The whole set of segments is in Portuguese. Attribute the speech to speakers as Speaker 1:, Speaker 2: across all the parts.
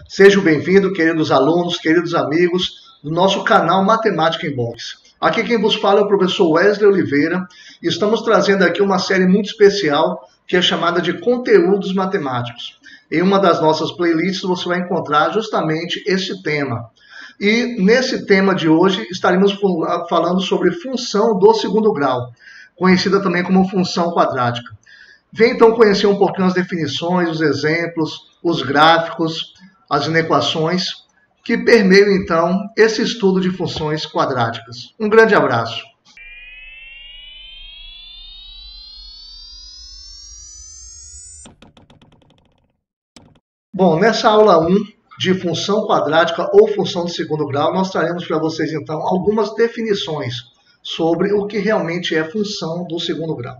Speaker 1: Sejam bem-vindos, queridos alunos, queridos amigos do nosso canal Matemática em Box. Aqui quem vos fala é o professor Wesley Oliveira e estamos trazendo aqui uma série muito especial que é chamada de Conteúdos Matemáticos. Em uma das nossas playlists você vai encontrar justamente esse tema. E nesse tema de hoje estaremos falando sobre função do segundo grau, conhecida também como função quadrática. Vem então conhecer um pouquinho as definições, os exemplos, os gráficos, as inequações que permeiam então esse estudo de funções quadráticas. Um grande abraço. Bom, nessa aula 1 de função quadrática ou função de segundo grau, nós traremos para vocês então algumas definições sobre o que realmente é função do segundo grau.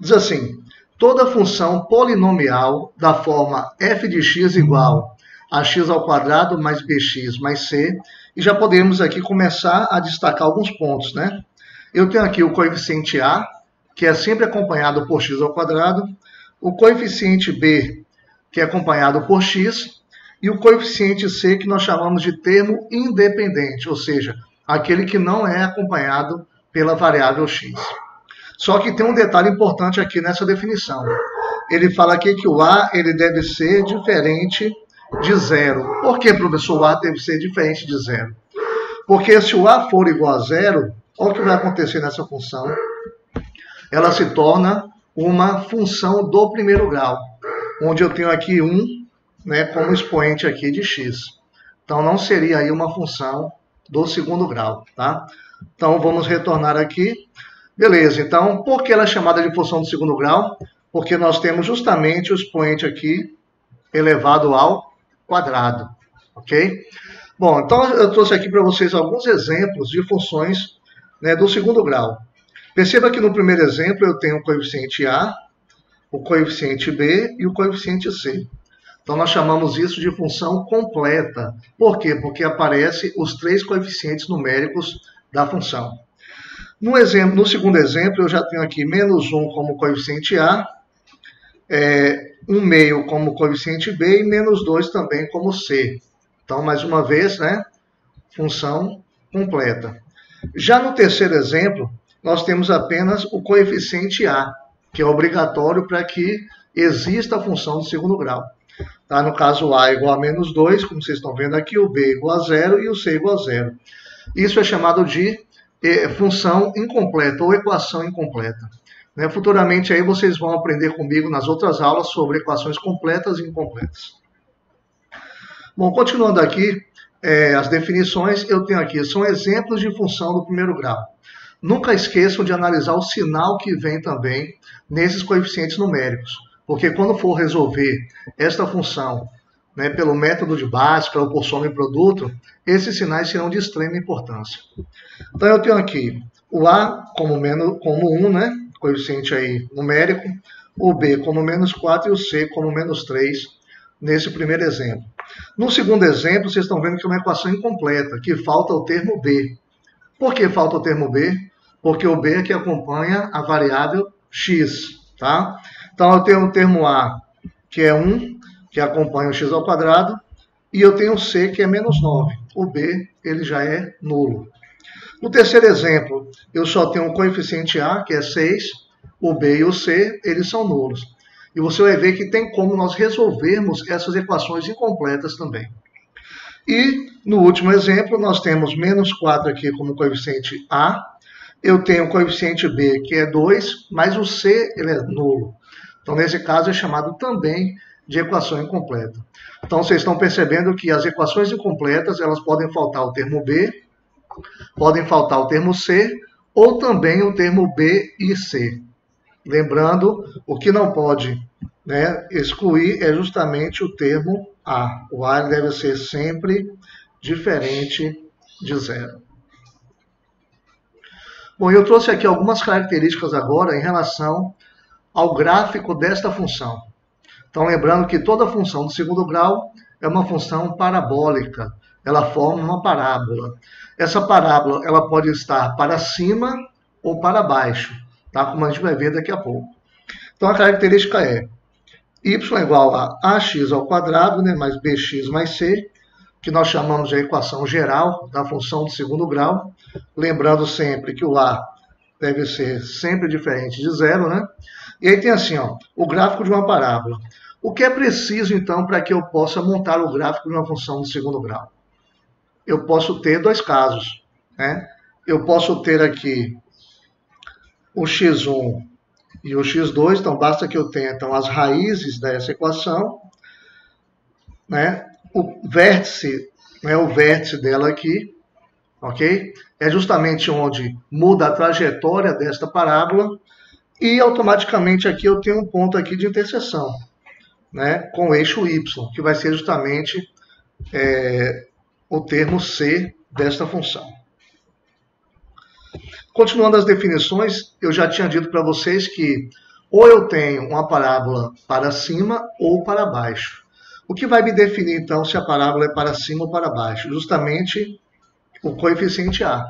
Speaker 1: Diz assim: toda função polinomial da forma f de x igual a x ao quadrado mais bx mais c, e já podemos aqui começar a destacar alguns pontos, né? Eu tenho aqui o coeficiente a, que é sempre acompanhado por x ao quadrado, o coeficiente b, que é acompanhado por x, e o coeficiente c, que nós chamamos de termo independente, ou seja, aquele que não é acompanhado pela variável x. Só que tem um detalhe importante aqui nessa definição. Ele fala aqui que o a ele deve ser diferente de zero. Por que, professor, o a deve ser diferente de zero? Porque se o a for igual a zero, olha o que vai acontecer nessa função. Ela se torna uma função do primeiro grau, onde eu tenho aqui 1, né, como expoente aqui de x. Então não seria aí uma função do segundo grau, tá? Então vamos retornar aqui. Beleza, então por que ela é chamada de função do segundo grau? Porque nós temos justamente o expoente aqui elevado ao quadrado, ok? Bom, então eu trouxe aqui para vocês alguns exemplos de funções, né, do segundo grau. Perceba que no primeiro exemplo eu tenho o coeficiente a, o coeficiente b e o coeficiente c. Então nós chamamos isso de função completa. Por quê? Porque aparecem os três coeficientes numéricos da função. No segundo exemplo, eu já tenho aqui menos 1 como coeficiente a, 1 meio como coeficiente b e menos 2 também como c. Então, mais uma vez, né, função completa. Já no terceiro exemplo, nós temos apenas o coeficiente a, que é obrigatório para que exista a função de segundo grau. Tá? No caso, o a igual a menos 2, como vocês estão vendo aqui, o b igual a 0 e o c igual a 0. Isso é chamado de função incompleta ou equação incompleta. Né? Futuramente aí vocês vão aprender comigo nas outras aulas sobre equações completas e incompletas. Bom, continuando aqui, as definições eu tenho aqui, são exemplos de função do primeiro grau. Nunca esqueçam de analisar o sinal que vem também nesses coeficientes numéricos, porque quando for resolver esta função, né, pelo método de Bhaskara ou por soma e produto, esses sinais serão de extrema importância. Então eu tenho aqui o a como 1, né, coeficiente aí numérico, o b como menos 4 e o c como menos 3, nesse primeiro exemplo. No segundo exemplo, vocês estão vendo que é uma equação incompleta, que falta o termo b. Por que falta o termo b? Porque o b é que acompanha a variável x, tá? Então eu tenho o termo a, que é 1, que acompanha o x ao quadrado, e eu tenho o c, que é menos 9. O b, ele já é nulo. No terceiro exemplo, eu só tenho o coeficiente a, que é 6, o b e o c, eles são nulos. E você vai ver que tem como nós resolvermos essas equações incompletas também. E no último exemplo, nós temos menos 4 aqui como coeficiente a, eu tenho o coeficiente b, que é 2, mas o c, ele é nulo. Então, nesse caso, é chamado também de equação incompleta. Então, vocês estão percebendo que as equações incompletas, elas podem faltar o termo b, podem faltar o termo c, ou também o termo b e c. Lembrando, o que não pode, né, excluir é justamente o termo a. O a deve ser sempre diferente de zero. Bom, eu trouxe aqui algumas características agora em relação ao gráfico desta função. Então, lembrando que toda função do segundo grau é uma função parabólica. Ela forma uma parábola. Essa parábola ela pode estar para cima ou para baixo, tá? Como a gente vai ver daqui a pouco. Então, a característica é y é igual a ax ao quadrado, né, mais bx mais c, que nós chamamos de equação geral da função de segundo grau. Lembrando sempre que o a deve ser sempre diferente de zero, né? E aí tem assim, ó, o gráfico de uma parábola. O que é preciso, então, para que eu possa montar o gráfico de uma função de segundo grau? Eu posso ter dois casos, né? Eu posso ter aqui o x1 e o x2, então basta que eu tenha então, as raízes dessa equação, né? O vértice dela aqui, ok? É justamente onde muda a trajetória desta parábola e automaticamente aqui eu tenho um ponto aqui de interseção, né? Com o eixo y, que vai ser justamente o termo c desta função. Continuando as definições, eu já tinha dito para vocês que ou eu tenho uma parábola para cima ou para baixo. O que vai me definir, então, se a parábola é para cima ou para baixo? Justamente o coeficiente a.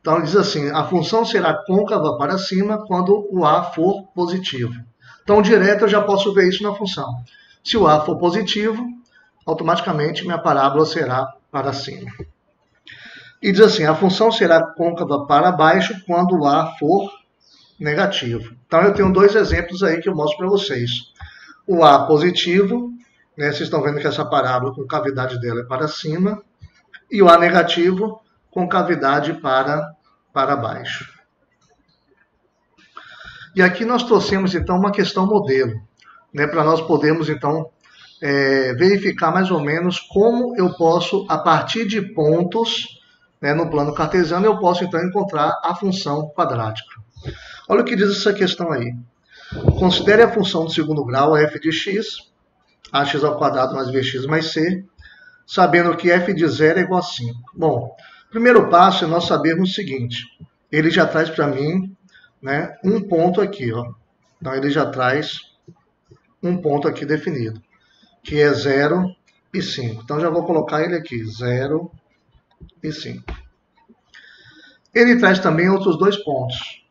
Speaker 1: Então, ele diz assim, a função será côncava para cima quando o a for positivo. Então, direto, eu já posso ver isso na função. Se o a for positivo, automaticamente minha parábola será para cima. E diz assim, a função será côncava para baixo quando o a for negativo. Então, eu tenho dois exemplos aí que eu mostro para vocês. O a positivo, né, vocês estão vendo que essa parábola com cavidade dela é para cima, e o a negativo com cavidade para baixo. E aqui nós trouxemos, então, uma questão modelo, né, para nós podermos, então, verificar mais ou menos como eu posso, a partir de pontos, né, no plano cartesiano, eu posso, então, encontrar a função quadrática. Olha o que diz essa questão aí. Considere a função de segundo grau, f de x, ax ao quadrado mais bx mais c, sabendo que f de 0 é igual a 5. Bom, o primeiro passo é nós sabermos o seguinte. Ele já traz para mim, né, um ponto aqui. Ó. Então, ele já traz um ponto aqui definido, que é 0 e 5. Então, já vou colocar ele aqui, 0 e 5. Ele traz também outros dois pontos.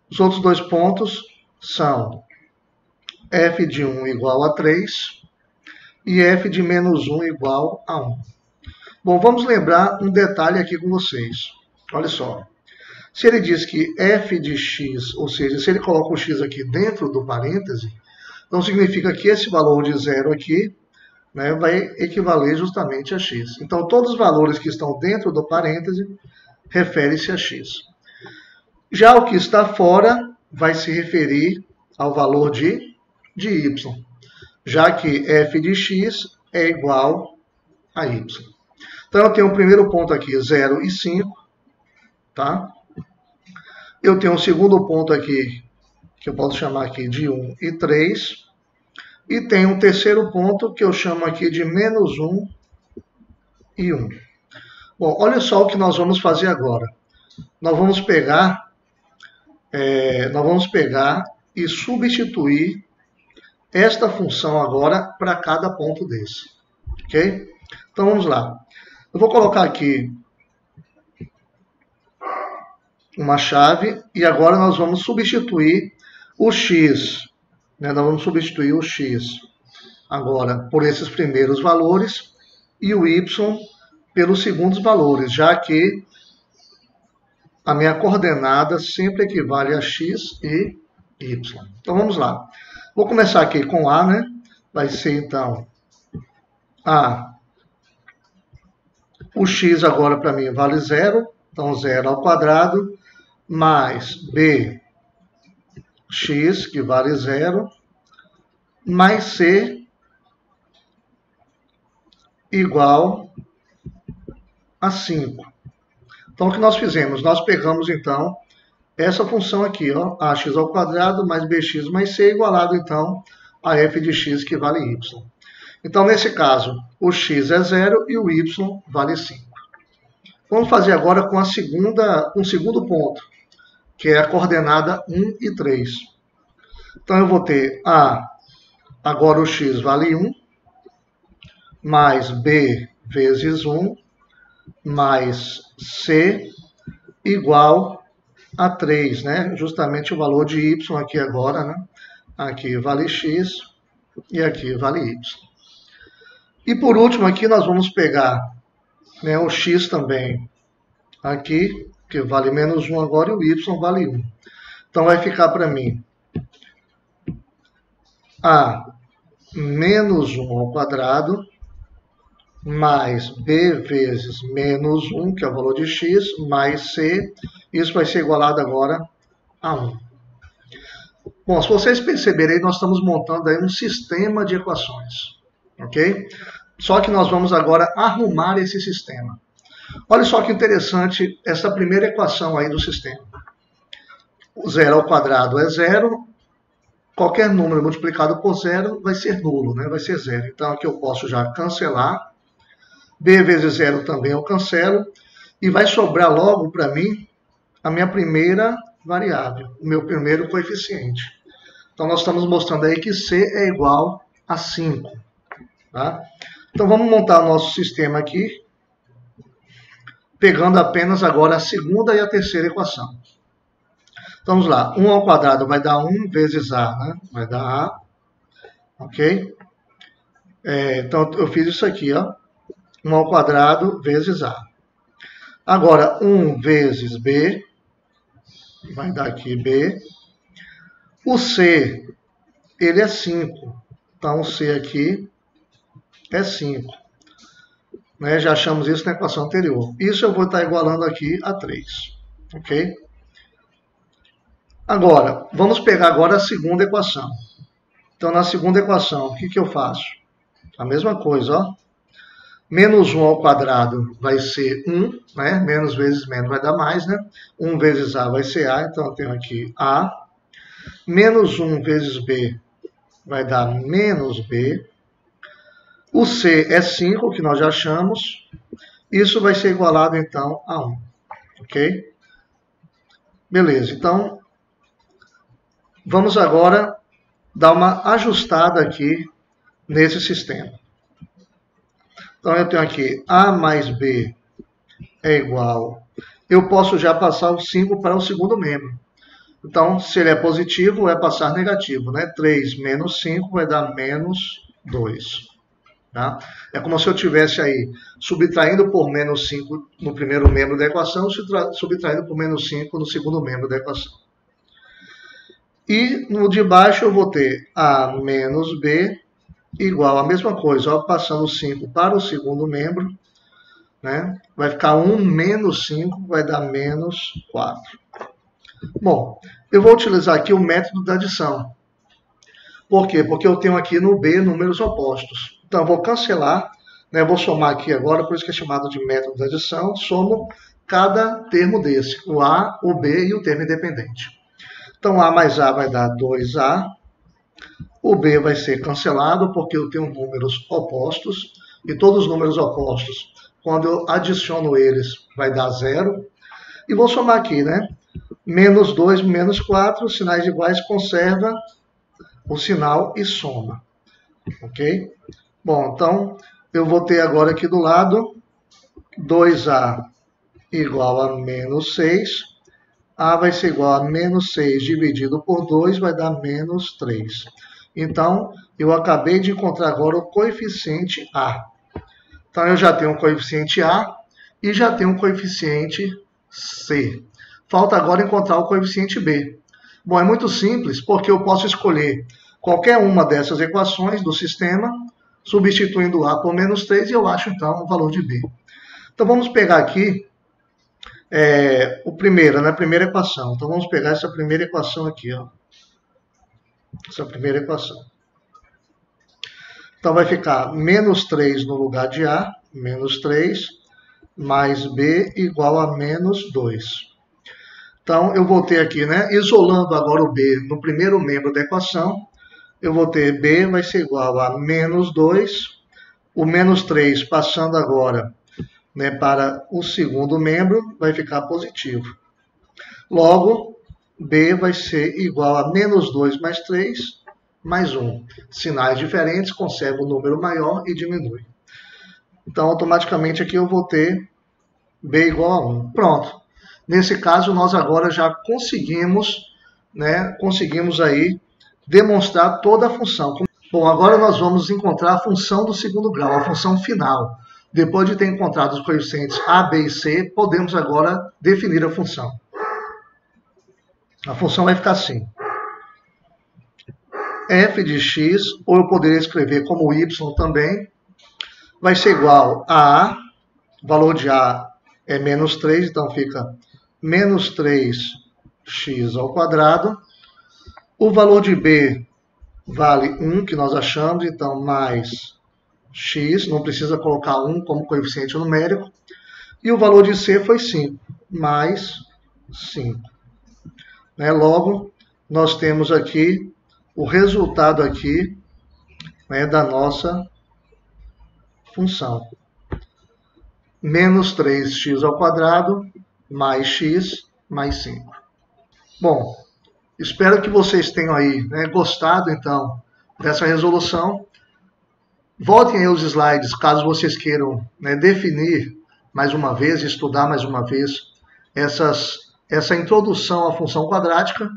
Speaker 1: Os outros dois pontos são f de 1 igual a 3 e f de menos 1 igual a 1. Bom, vamos lembrar um detalhe aqui com vocês. Olha só. Se ele diz que f de x, ou seja, se ele coloca o x aqui dentro do parêntese, então significa que esse valor de 0 aqui, né, vai equivaler justamente a x. Então, todos os valores que estão dentro do parêntese refere-se a x. Já o que está fora vai se referir ao valor de y, já que f de x é igual a y. Então, eu tenho o primeiro ponto aqui, 0 e 5, tá? Eu tenho o segundo ponto aqui, que eu posso chamar aqui de 1 e 3, e tenho um terceiro ponto que eu chamo aqui de menos 1 e 1. Bom, olha só o que nós vamos fazer agora. Nós vamos pegar e substituir esta função agora para cada ponto desse. Ok? Então vamos lá. Eu vou colocar aqui uma chave e agora nós vamos substituir o x. Né? Nós vamos substituir o x agora por esses primeiros valores e o y pelos segundos valores, já que a minha coordenada sempre equivale a x e y. Então vamos lá. Vou começar aqui com a, né? Vai ser então a. O x agora para mim vale 0, então 0 ao quadrado, mais b x, que vale 0, mais c igual a 5. Então, o que nós fizemos? Nós pegamos, então, essa função aqui, ó, ax ao quadrado mais bx mais c, igualado, então, a f de x, que vale y. Então, nesse caso, o x é 0 e o y vale 5. Vamos fazer agora com o segundo ponto, que é a coordenada 1 e 3. Então, eu vou ter agora o x vale 1, mais b vezes 1, mais c igual a 3, né? Justamente o valor de y aqui agora, né? Aqui vale x e aqui vale y. E por último aqui nós vamos pegar, né, o x também aqui, que vale menos 1 agora, e o y vale 1. Então vai ficar para mim a menos 1 ao quadrado mais b vezes menos 1, que é o valor de x, mais c, isso vai ser igualado agora a 1. Bom, se vocês perceberem, nós estamos montando aí um sistema de equações, ok? Só que nós vamos agora arrumar esse sistema. Olha só que interessante essa primeira equação aí do sistema. O 0 ao quadrado é 0, qualquer número multiplicado por 0 vai ser nulo, né? Vai ser 0. Então aqui eu posso já cancelar. B vezes 0 também eu cancelo. E vai sobrar logo para mim a minha primeira variável, o meu primeiro coeficiente. Então nós estamos mostrando aí que C é igual a 5. Tá? Então vamos montar o nosso sistema aqui, pegando apenas agora a segunda e a terceira equação. Então vamos lá, 1 ao quadrado vai dar 1 vezes A, né? Vai dar A, ok? Então eu fiz isso aqui, ó, 1 ao quadrado vezes A. Agora 1 vezes B, vai dar aqui B. O C, ele é 5, então o C aqui é 5. Né? Já achamos isso na equação anterior. Isso eu vou estar igualando aqui a 3, ok? Agora, vamos pegar agora a segunda equação. Então, na segunda equação, o que eu faço? A mesma coisa, ó. Menos 1 ao quadrado vai ser 1, né? Menos vezes menos vai dar mais, né? 1 vezes A vai ser A, então eu tenho aqui A. Menos 1 vezes B vai dar menos B. O C é 5, que nós já achamos. Isso vai ser igualado, então, a 1, ok? Beleza, então, vamos agora dar uma ajustada aqui nesse sistema. Então, eu tenho aqui A mais B é igual... Eu posso já passar o 5 para o segundo membro. Então, se ele é positivo, é passar negativo, né? 3 menos 5 vai dar menos 2. Tá? É como se eu tivesse aí subtraindo por menos 5 no primeiro membro da equação, subtraindo por menos 5 no segundo membro da equação. E no de baixo eu vou ter A menos B igual a mesma coisa, ó, passando 5 para o segundo membro, né? Vai ficar 1 menos 5, vai dar menos 4. Bom, eu vou utilizar aqui o método da adição. Por quê? Porque eu tenho aqui no B números opostos. Então eu vou cancelar, né? Eu vou somar aqui agora, por isso que é chamado de método da adição, somo cada termo desse, o A, o B e o termo independente. Então A mais A vai dar 2A, o B vai ser cancelado porque eu tenho números opostos, e todos os números opostos, quando eu adiciono eles, vai dar 0. E vou somar aqui, né? Menos 2, menos 4, sinais iguais, conserva o sinal e soma. Ok? Bom, então eu vou ter agora aqui do lado 2A igual a menos 6. A vai ser igual a menos 6 dividido por 2 vai dar menos 3. Então, eu acabei de encontrar agora o coeficiente A. Então, eu já tenho um coeficiente A e já tenho um coeficiente C. Falta agora encontrar o coeficiente B. Bom, é muito simples, porque eu posso escolher qualquer uma dessas equações do sistema, substituindo A por menos 3, e eu acho, então, o valor de B. Então, vamos pegar aqui a primeira equação. Então, vamos pegar essa primeira equação aqui, ó. Essa primeira equação. Então, vai ficar menos 3 no lugar de A, menos 3, mais B igual a menos 2. Então, eu vou ter aqui, né, isolando agora o B no primeiro membro da equação, eu vou ter B vai ser igual a menos 2, o menos 3 passando agora, né, para o segundo membro, vai ficar positivo. Logo, B vai ser igual a menos 2 mais 3, mais 1. Sinais diferentes, conserva o número maior e diminui. Então, automaticamente aqui eu vou ter B igual a 1. Pronto. Nesse caso, nós agora já conseguimos, né, aí demonstrar toda a função. Bom, agora nós vamos encontrar a função do segundo grau, a função final. Depois de ter encontrado os coeficientes a, b e c, podemos agora definir a função. A função vai ficar assim. F de x, ou eu poderia escrever como y também, vai ser igual a, o valor de a é menos 3, então fica menos 3x ao quadrado. O valor de b vale 1, que nós achamos, então mais x, não precisa colocar 1 como coeficiente numérico. E o valor de c foi 5, mais 5. Logo, nós temos aqui o resultado aqui, da nossa função. Menos 3x ao quadrado, mais x, mais 5. Bom, espero que vocês tenham aí gostado, então, dessa resolução. Voltem aí os slides, caso vocês queiram definir mais uma vez, estudar mais uma vez essa introdução à função quadrática.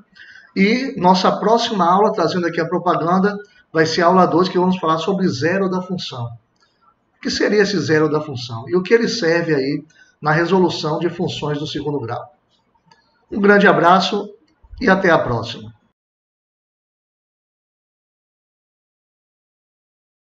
Speaker 1: E nossa próxima aula, trazendo aqui a propaganda, vai ser a aula 2, que vamos falar sobre zero da função. O que seria esse zero da função? E o que ele serve aí na resolução de funções do segundo grau? Um grande abraço e até a próxima.